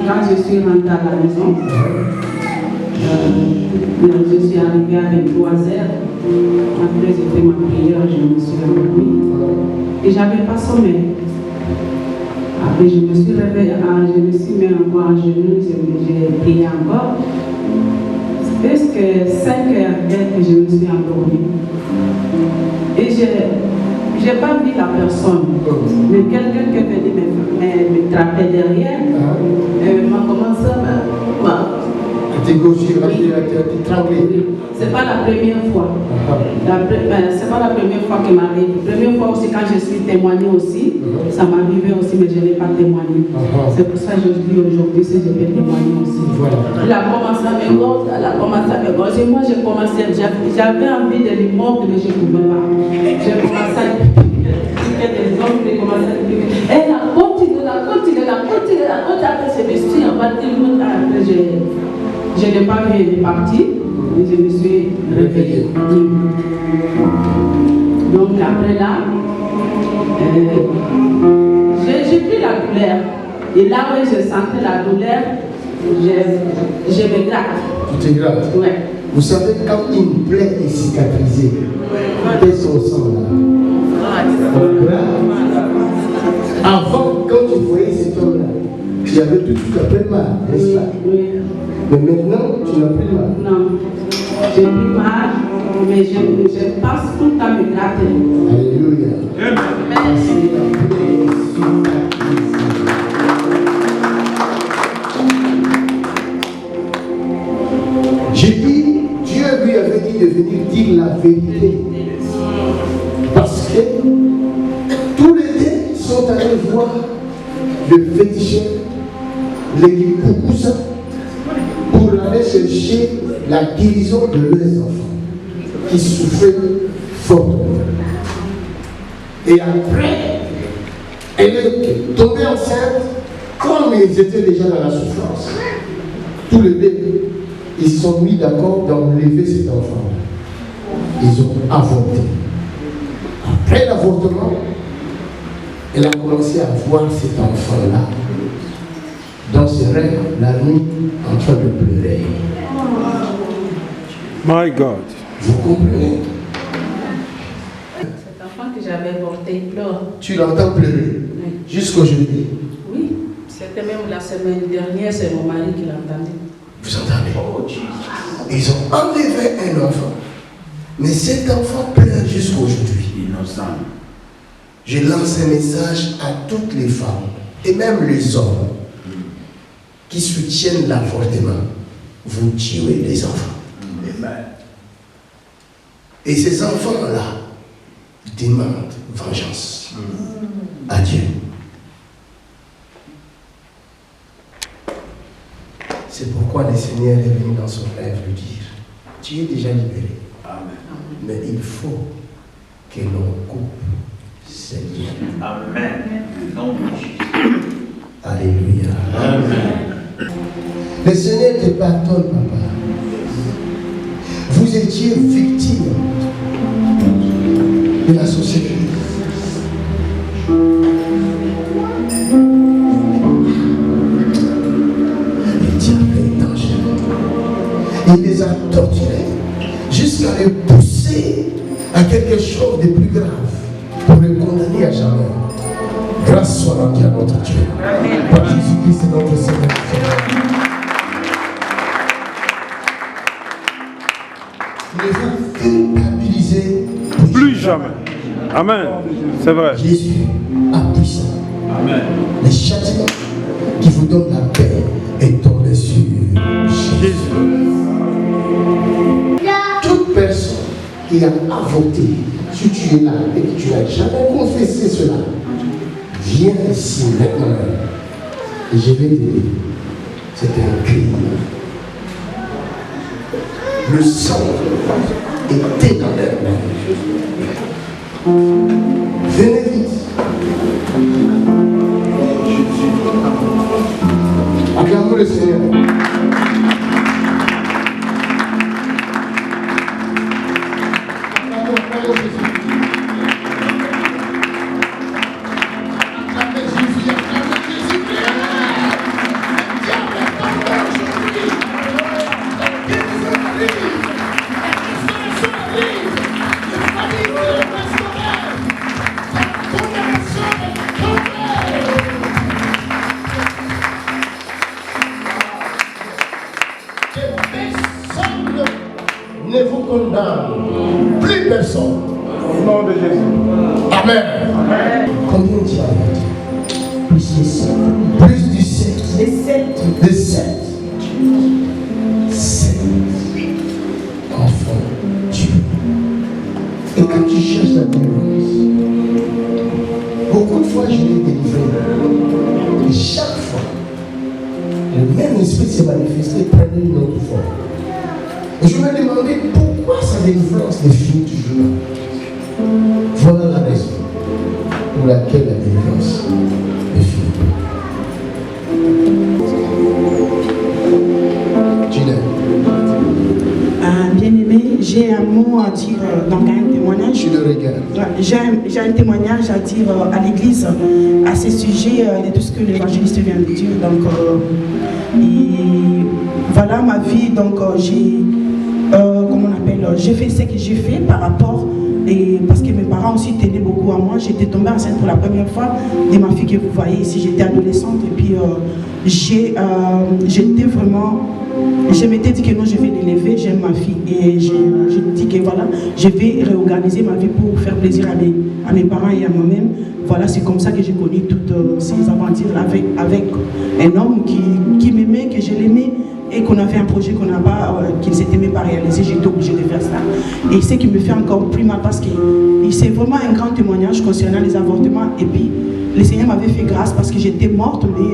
quand je suis rentrée à la maison, je suis arrivée à 23h. Après, j'ai fait ma prière, je me suis endormie. Et je n'avais pas sommeil. Après, je me suis réveillée, je me suis mis encore à genoux, j'ai prié encore. Presque 5h que je me suis endormie. Et je n'ai pas vu la personne, mais quelqu'un qui est venu me trapper derrière, m'a commencé à c'est pas la première fois. C'est pas la première fois qu'il m'arrive. La première fois aussi, quand je suis témoignée aussi, ça m'arrivait aussi, mais je n'ai pas témoigné. C'est pour ça que je dis aujourd'hui si je vais témoigner aussi. Il a commencé à me gorger, elle a commencé à me gorger. Moi, j'ai commencé, j'avais envie de lui mordre, mais je ne pouvais pas. J'ai commencé à piquer des hommes, j'ai commencé à piquer. Elle a continué. Après, je me suis abattue. Après, je n'ai pas vu, elle est partie, et je me suis réveillée. Donc après là, j'ai pris la douleur. Et là où je sentais la douleur, je me gratte. Tu te grattes? Oui. Vous savez, quand une plaie est cicatrisée, elle son sang là. On gratte. Avant, quand tu voyais cet homme-là, tu avais tout de suite un peu mal, n'est-ce pas? Oui. Mais maintenant, tu n'as plus mal. Non, j'ai plus mal, mais je passe tout le temps me gratter. Alléluia. Merci. J'ai dit, Dieu lui avait dit de venir dire la vérité. Parce que tous les deux sont allés voir le féticheur, les Kikoukoussa, pour aller chercher la guérison de leurs enfants qui souffraient fortement. Et après, elle est tombée enceinte, comme ils étaient déjà dans la souffrance. Tous les deux, ils se sont mis d'accord d'enlever cet enfant. Ils ont avorté. Après l'avortement, elle a commencé à voir cet enfant-là dans ses rêves la nuit en train de pleurer. My God. Vous comprenez? Cet enfant que j'avais avorté, il pleure. Tu l'entends pleurer jusqu'aujourd'hui. Oui, c'était même la semaine dernière, c'est mon mari qui l'entendait. Vous entendez? Ils ont enlevé un enfant. Mais cet enfant pleure jusqu'aujourd'hui. Innocent. Je lance un message à toutes les femmes et même les hommes qui soutiennent l'avortement. Vous tuez les enfants. Et ces enfants-là demandent vengeance à Dieu. C'est pourquoi le Seigneur est venu dans son rêve lui dire, tu es déjà libéré. Amen. Mais il faut que l'on coupe ces liens. Amen. Alléluia. Amen. Le Seigneur te pardonne, papa. Vous étiez victime de la société. Le diable est dangereux. Il les a torturés jusqu'à les pousser à quelque chose de plus grave pour les condamner à jamais. Grâce soit rendue à notre Dieu. Par Jésus-Christ, notre Seigneur. Ne vous culpabilisez plus jamais. Amen. C'est vrai. Jésus a puissant. Amen. Le châtiment qui vous donne la paix est tombé sur Jésus. Toute personne qui a avorté, si tu es là et que tu n'as jamais confessé cela, viens ici maintenant. Et je vais te dire, c'est un crime. Le sang était dans leurs mains. Venez vite. Acclamons le Seigneur. Acclamons Jésus. Acclamez Jésus. Acclamez Jésus. sort. Au nom de Jésus. Amen. Combien tu as? Plus de 7. Plus du 7. De 7. 7 enfants Dieu. Et quand tu cherches la délivrance, beaucoup de fois je l'ai délivré. Et chaque fois, le même esprit s'est manifesté, prenait une autre forme. Et je me demandais pourquoi sa délivrance ne finit toujours là. Voilà la raison pour laquelle la délivrance ne finit pas. Tu l'aimes. Bien-aimé, j'ai un mot à dire, donc un témoignage. Tu le regardes. J'ai un témoignage à dire à l'église à ce sujet de tout ce que l'évangéliste vient de dire. Donc, et voilà ma vie. Donc, j'ai fait ce que j'ai fait par rapport, et parce que mes parents aussi tenaient beaucoup à moi. J'étais tombée enceinte pour la première fois de ma fille que vous voyez ici. J'étais adolescente et puis j'étais vraiment. Je m'étais dit que non, je vais l'élever, j'aime ma fille. Et je dis que voilà, je vais réorganiser ma vie pour faire plaisir à mes parents et à moi-même. Voilà, c'est comme ça que j'ai connu toutes ces aventures avec un homme qui m'aimait, que je l'aimais, et qu'on avait un projet qu'il ne s'était même pas réalisé. J'étais obligée de faire ça. Et ce qui me fait encore plus mal parce que c'est vraiment un grand témoignage concernant les avortements. Et puis, le Seigneur m'avait fait grâce parce que j'étais morte, mais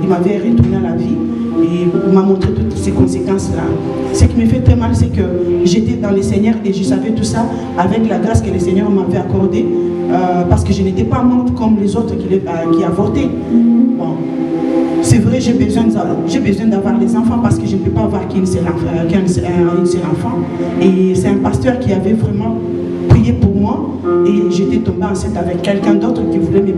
il m'avait retourné à la vie. Et il m'a montré toutes ces conséquences-là. Ce qui me fait très mal, c'est que j'étais dans le Seigneur et je savais tout ça avec la grâce que le Seigneur m'avait accordée, parce que je n'étais pas morte comme les autres qui avortaient. Bon. C'est vrai, j'ai besoin d'avoir des enfants parce que je ne peux pas avoir qu'un seul enfant. Et c'est un pasteur qui avait vraiment prié pour moi et j'étais tombée enceinte avec quelqu'un d'autre qui voulait me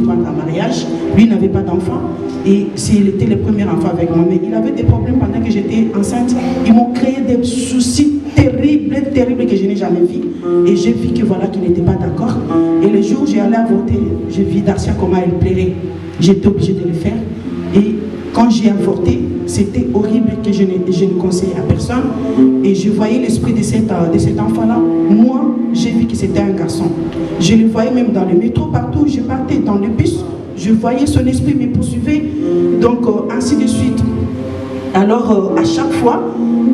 prendre en mariage. Lui n'avait pas d'enfant et il était le premier enfant avec moi. Mais il avait des problèmes pendant que j'étais enceinte. Ils m'ont créé des soucis terribles que je n'ai jamais vus. Et j'ai vu que voilà, qu'il n'était pas d'accord. Et le jour où j'ai allé avorter, j'ai vu Darcia comment elle plairait. J'étais obligée de le faire. Et quand j'ai avorté, c'était horrible que je ne conseillais à personne. Et je voyais l'esprit de cet enfant-là. Moi, j'ai vu que c'était un garçon. Je le voyais même dans le métro, partout où je partais, dans le bus. Je voyais son esprit me poursuivre. Donc, ainsi de suite. Alors, à chaque fois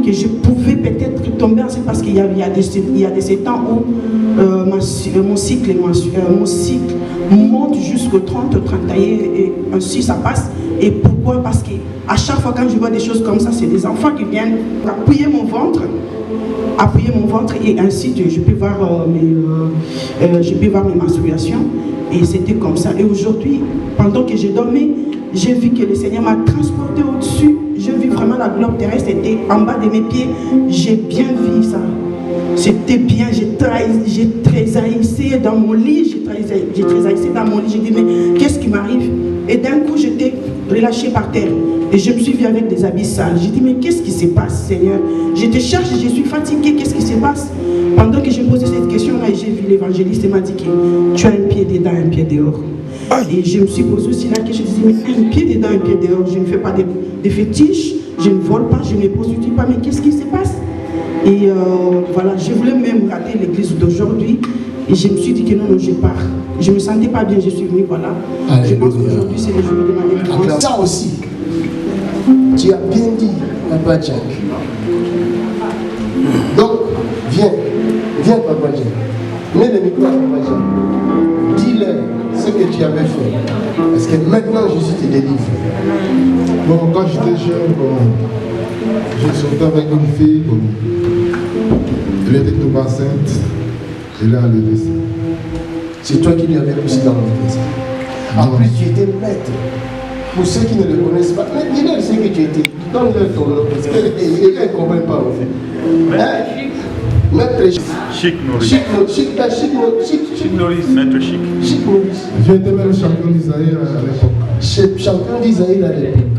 que je pouvais peut-être tomber enceinte, parce qu'il y a des temps où mon cycle monte jusqu'au 30, 31, et ainsi ça passe. Et pourquoi? Parce qu'à chaque fois quand je vois des choses comme ça, c'est des enfants qui viennent appuyer mon ventre et ainsi je peux voir mes menstruations. Et c'était comme ça. Et aujourd'hui, pendant que j'ai dormi, j'ai vu que le Seigneur m'a transporté au-dessus. J'ai vu vraiment la globe terrestre, c'était en bas de mes pieds. J'ai bien vu ça. C'était bien, j'ai trésaillissé dans mon lit, j'ai trésaillissé dans mon lit, j'ai dit mais qu'est-ce qui m'arrive? Et d'un coup j'étais relâchée par terre et je me suis vue avec des habits sales. J'ai dit mais qu'est-ce qui se passe, Seigneur? Je te cherche, je suis fatiguée, qu'est-ce qui se passe? Pendant que j'ai posé cette question-là, j'ai vu l'évangéliste et m'a dit que tu as un pied dedans, un pied dehors. Et je me suis posé aussi la question, je disais mais un pied dedans, un pied dehors, je ne fais pas de fétiches, je ne vole pas, je ne prostitue pas, mais qu'est-ce qui se passe? Et voilà, je voulais même rater l'église d'aujourd'hui. Et je me suis dit que non, je pars. Je ne me sentais pas bien, je suis venue, voilà. Alléluia. Je pense qu'aujourd'hui, c'est le jour de ma délivrance. Ça aussi, tu as bien dit, Papa Jack. Donc, viens, Papa Jack. Mets le micro à Papa Jack. Dis-leur ce que tu avais fait. Parce que maintenant, Jésus te délivre. Bon, quand j'étais jeune, j'ai sauté avec une fille. Elle était tombée enceinte. Elle a enlevé ça. C'est toi qui lui avais poussé dans l'église. En plus, tu étais maître. Pour ceux qui ne le connaissent pas, mais dis-leur ce que tu étais. Donne-leur ton nom. Parce qu'ils ne comprennent pas en fait. Maître Chic Maurice. Chic Maurice, maître Chic. Chic Maurice. J'ai été même champion d'Isaïe à l'époque. Champion d'Isaïe à l'époque.